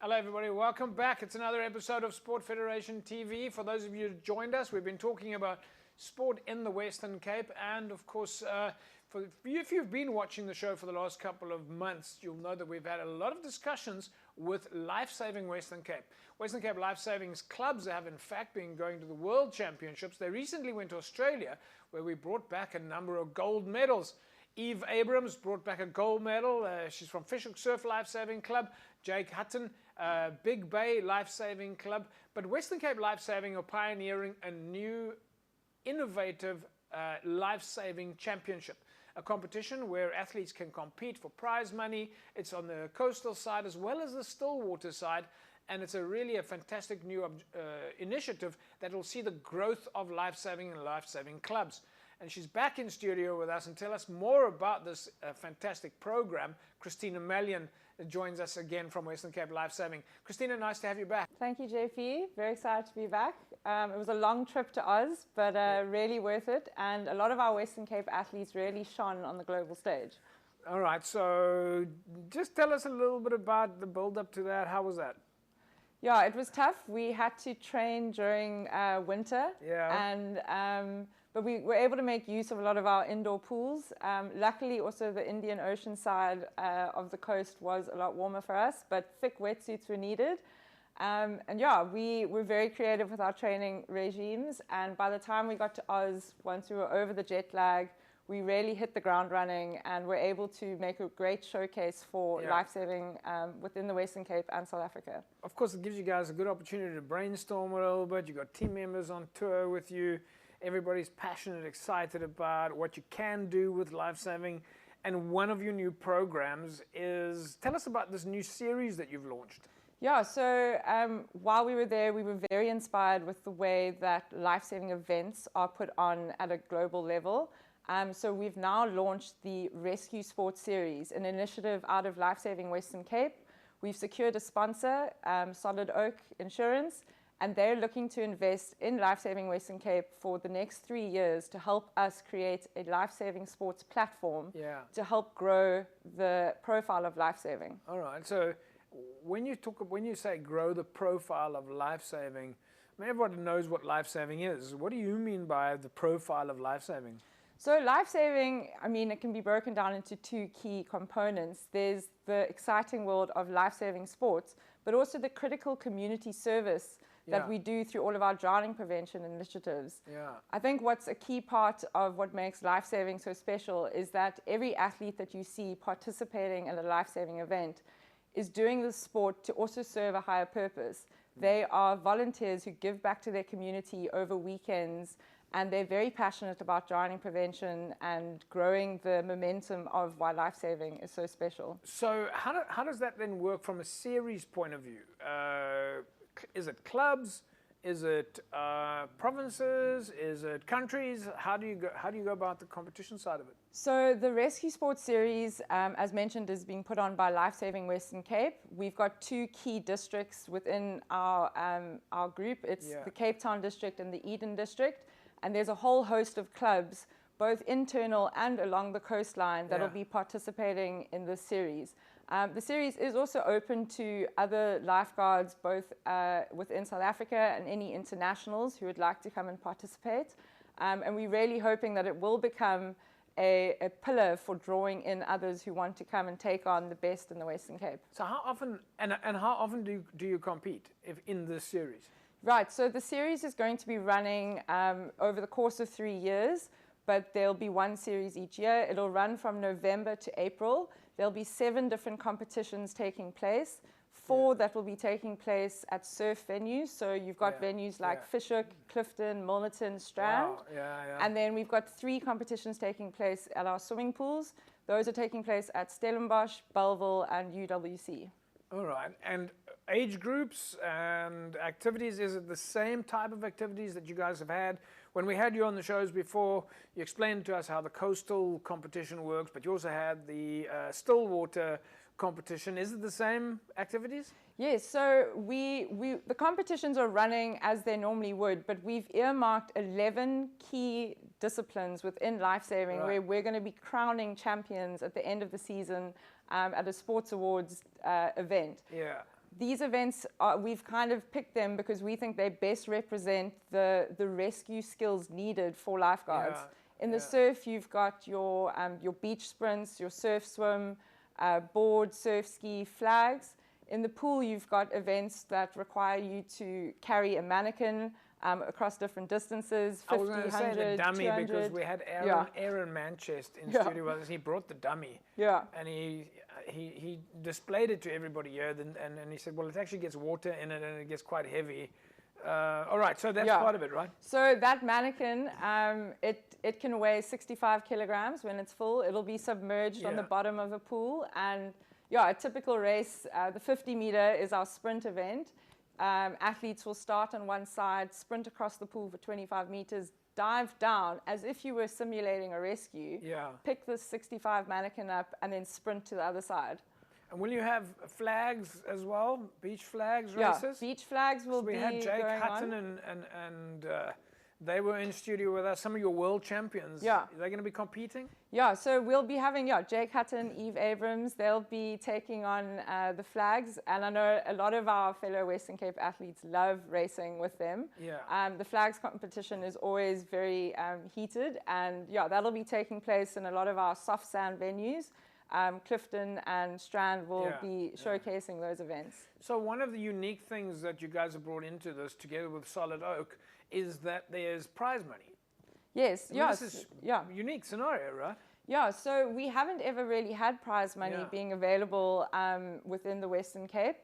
Hello everybody, welcome back. It's another episode of Sport Federation TV. For those of you who joined us, we've been talking about sport in the Western Cape, and of course, for you, if you've been watching the show for the last couple of months, you'll know that we've had a lot of discussions with Lifesaving Western Cape. Western Cape Lifesaving's clubs have in fact been going to the World Championships. They recently went to Australia, where we brought back a number of gold medals. Eve Abrams brought back a gold medal. She's from Fishhook Surf Lifesaving Club. Jake Hutton, Big Bay Lifesaving Club. But Western Cape Lifesaving are pioneering a new, innovative life-saving championship. A competition where athletes can compete for prize money. It's on the coastal side as well as the Stillwater side. And it's really a fantastic new initiative that will see the growth of life-saving and life-saving clubs. And she's back in studio with us and tell us more about this fantastic program. Christina Mallion joins us again from Western Cape Lifesaving. Christina, nice to have you back. Thank you, JP. Very excited to be back. It was a long trip to Oz, but really worth it. And a lot of our Western Cape athletes really shone on the global stage. All right, so just tell us a little bit about the build-up to that. How was that? Yeah, it was tough. We had to train during winter. Yeah. And but we were able to make use of a lot of our indoor pools. Luckily, also the Indian Ocean side of the coast was a lot warmer for us, but thick wetsuits were needed. And yeah, we were very creative with our training regimes. And by the time we got to Oz, once we were over the jet lag, we really hit the ground running and were able to make a great showcase for life-saving within the Western Cape and South Africa. Of course, it gives you guys a good opportunity to brainstorm a little bit. You've got team members on tour with you. Everybody's passionate, excited about what you can do with life-saving. And one of your new programs is, tell us about this new series that you've launched. Yeah, so while we were there, we were very inspired with the way that life-saving events are put on at a global level. So we've now launched the Rescue Sports Series, an initiative out of Lifesaving Western Cape. We've secured a sponsor, Solid Oak Insurance, and they're looking to invest in Lifesaving Western Cape for the next 3 years to help us create a life-saving sports platform to help grow the profile of life-saving. All right, so when you say grow the profile of life-saving, I mean, everybody knows what life-saving is. What do you mean by the profile of life-saving? So life-saving, I mean, it can be broken down into two key components. There's the exciting world of life-saving sports, but also the critical community service that we do through all of our drowning prevention initiatives. I think what's a key part of what makes life-saving so special is that every athlete that you see participating in a life-saving event is doing this sport to also serve a higher purpose. They are volunteers who give back to their community over weekends, and they're very passionate about drowning prevention and growing the momentum of why life-saving is so special. So how does that then work from a series point of view? Is it clubs? Is it provinces? Is it countries? How do you go about the competition side of it? So the Rescue Sports Series, as mentioned, is being put on by Lifesaving Western Cape. We've got two key districts within our group. It's the Cape Town district and the Eden district. And there's a whole host of clubs, both internal and along the coastline, that will be participating in this series. The series is also open to other lifeguards, both within South Africa and any internationals who would like to come and participate. And we're really hoping that it will become a pillar for drawing in others who want to come and take on the best in the Western Cape. So how often, and how often do you compete in this series? Right, so the series is going to be running over the course of 3 years, but there'll be one series each year. It'll run from November to April. There'll be 7 different competitions taking place, 4 that will be taking place at surf venues. So you've got venues like Fishhook, Clifton, Milnerton, Strand. Wow. And then we've got 3 competitions taking place at our swimming pools. Those are taking place at Stellenbosch, Belleville, and UWC. All right, and age groups and activities, is it the same type of activities that you guys have had? When we had you on the shows before, you explained to us how the coastal competition works, but you also had the Stillwater competition. Is it the same activities? Yes, so the competitions are running as they normally would, but we've earmarked 11 key disciplines within life-saving where we're going to be crowning champions at the end of the season at a sports awards event. these events, we've kind of picked them because we think they best represent the rescue skills needed for lifeguards. In the surf, you've got your beach sprints, your surf swim, board, surf ski, flags. In the pool, you've got events that require you to carry a mannequin across different distances, 50, I was going to say the dummy 200. because we had Aaron Manchester in studio with us. He brought the dummy. Yeah. And he displayed it to everybody here, and he said, well, it actually gets water in it and it gets quite heavy. All right, so that's part of it, right? So that mannequin, it can weigh 65 kilograms when it's full. It'll be submerged on the bottom of a pool. And a typical race, the 50 meter is our sprint event. Athletes will start on one side, sprint across the pool for 25 meters, dive down as if you were simulating a rescue, pick the 65 mannequin up, and then sprint to the other side. And will you have flags as well? Beach flags races? Yeah, beach flags will be we had Jake Hutton and they were in studio with us. Some of your world champions. Yeah. Are they going to be competing? Yeah, so we'll be having Jake Hutton, Eve Abrams. They'll be taking on the flags. And I know a lot of our fellow Western Cape athletes love racing with them. Yeah. The flags competition is always very heated. And that'll be taking place in a lot of our soft sand venues. Clifton and Strand will be showcasing those events. So one of the unique things that you guys have brought into this together with Solid Oak is that there's prize money. Yes, This is a unique scenario, right? Yeah, so we haven't ever really had prize money being available within the Western Cape.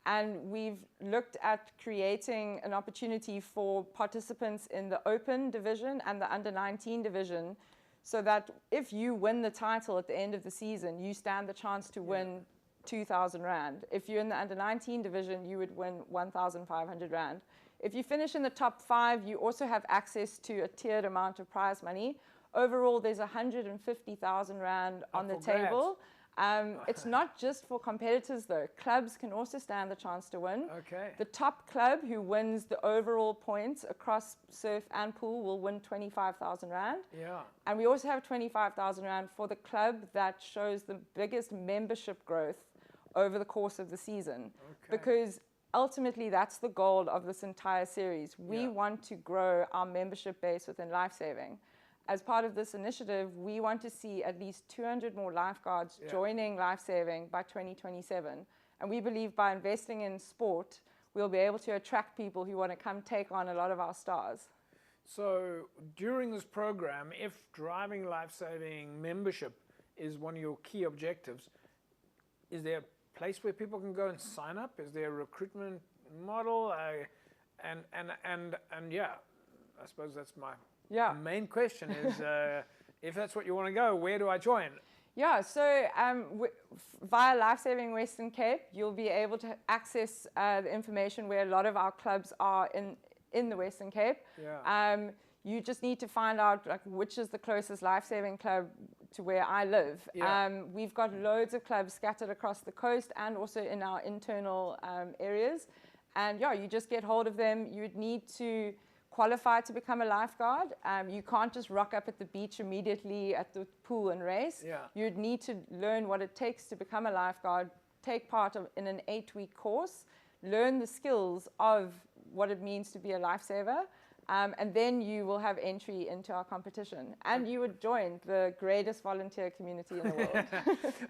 And we've looked at creating an opportunity for participants in the Open division and the Under-19 division, so that if you win the title at the end of the season, you stand the chance to win 2,000 Rand. If you're in the Under-19 division, you would win 1,500 Rand. If you finish in the top 5, you also have access to a tiered amount of prize money. Overall, there's 150,000 Rand on the table. It's not just for competitors, though. Clubs can also stand the chance to win. Okay. The top club who wins the overall points across surf and pool will win 25,000 Rand. Yeah. And we also have 25,000 Rand for the club that shows the biggest membership growth over the course of the season. Okay. Because ultimately, that's the goal of this entire series. We want to grow our membership base within Lifesaving. As part of this initiative, we want to see at least 200 more lifeguards joining Lifesaving by 2027. And we believe by investing in sport, we'll be able to attract people who want to come take on a lot of our stars. So during this program, if driving Lifesaving membership is one of your key objectives, is there a place where people can go and sign up? Is there a recruitment model? And I suppose that's my main question is, if that's what you want to go, where do I join? Yeah, so via Lifesaving Western Cape, you'll be able to access the information where a lot of our clubs are in the Western Cape. Yeah. You just need to find out which is the closest Lifesaving club to where I live. Yeah. We've got loads of clubs scattered across the coast and also in our internal areas. And you just get hold of them. You'd need to qualify to become a lifeguard. You can't just rock up at the beach immediately at the pool and race. Yeah. You'd need to learn what it takes to become a lifeguard, take part in an 8-week course, learn the skills of what it means to be a lifesaver, and then you will have entry into our competition. And you would join the greatest volunteer community in the world.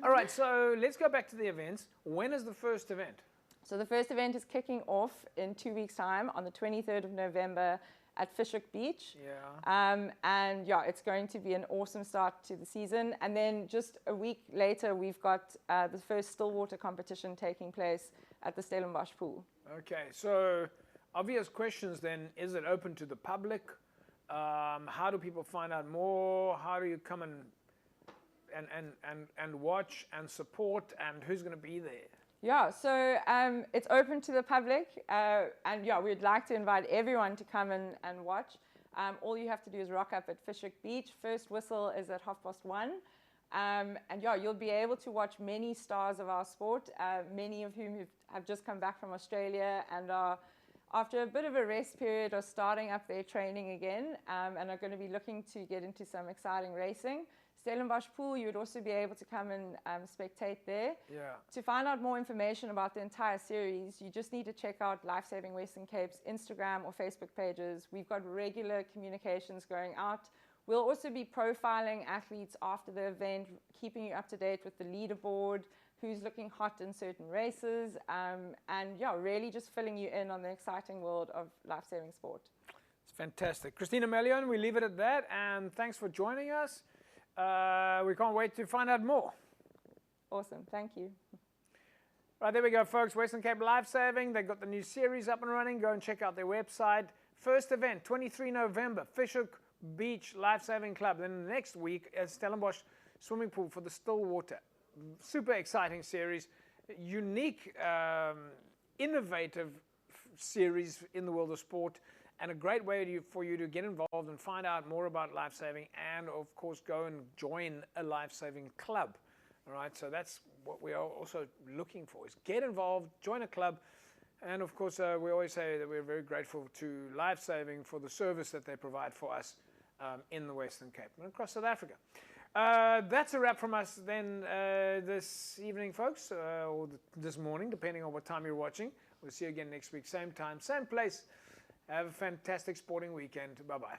All right, so let's go back to the events. When is the first event? So the first event is kicking off in 2 weeks' time on the 23rd of November at Fishhook Beach. Yeah. It's going to be an awesome start to the season. And then just a week later, we've got the first Stillwater competition taking place at the Stellenbosch pool. Okay, so obvious questions then, is it open to the public? How do people find out more? How do you come and watch and support, and who's going to be there? Yeah, so it's open to the public, we'd like to invite everyone to come and watch. All you have to do is rock up at Fishhook Beach. First whistle is at 1:30. You'll be able to watch many stars of our sport, many of whom have just come back from Australia and are, after a bit of a rest period, are starting up their training again and are going to be looking to get into some exciting racing. Stellenbosch pool, you would also be able to come and spectate there. Yeah. To find out more information about the entire series, you just need to check out Lifesaving Western Cape's Instagram or Facebook pages. We've got regular communications going out. We'll also be profiling athletes after the event, keeping you up to date with the leaderboard, who's looking hot in certain races, and yeah, really just filling you in on the exciting world of life-saving sport. It's fantastic. Christina Melion, we leave it at that, and thanks for joining us. We can't wait to find out more. Awesome, thank you. Right, there we go, folks. Western Cape Lifesaving. They've got the new series up and running. Go and check out their website. First event, 23 November, Fishhook Beach Lifesaving Club. Then next week, at Stellenbosch Swimming Pool for the Stillwater. Super exciting series, unique, innovative series in the world of sport, and a great way for you to get involved and find out more about lifesaving, and of course go and join a lifesaving club. All right, so that's what we are also looking for, is get involved, join a club, and of course we always say that we're very grateful to Lifesaving for the service that they provide for us in the Western Cape and across South Africa. That's a wrap from us then this evening, folks, or this morning, depending on what time you're watching. We'll see you again next week, same time, same place. Have a fantastic sporting weekend. Bye-bye.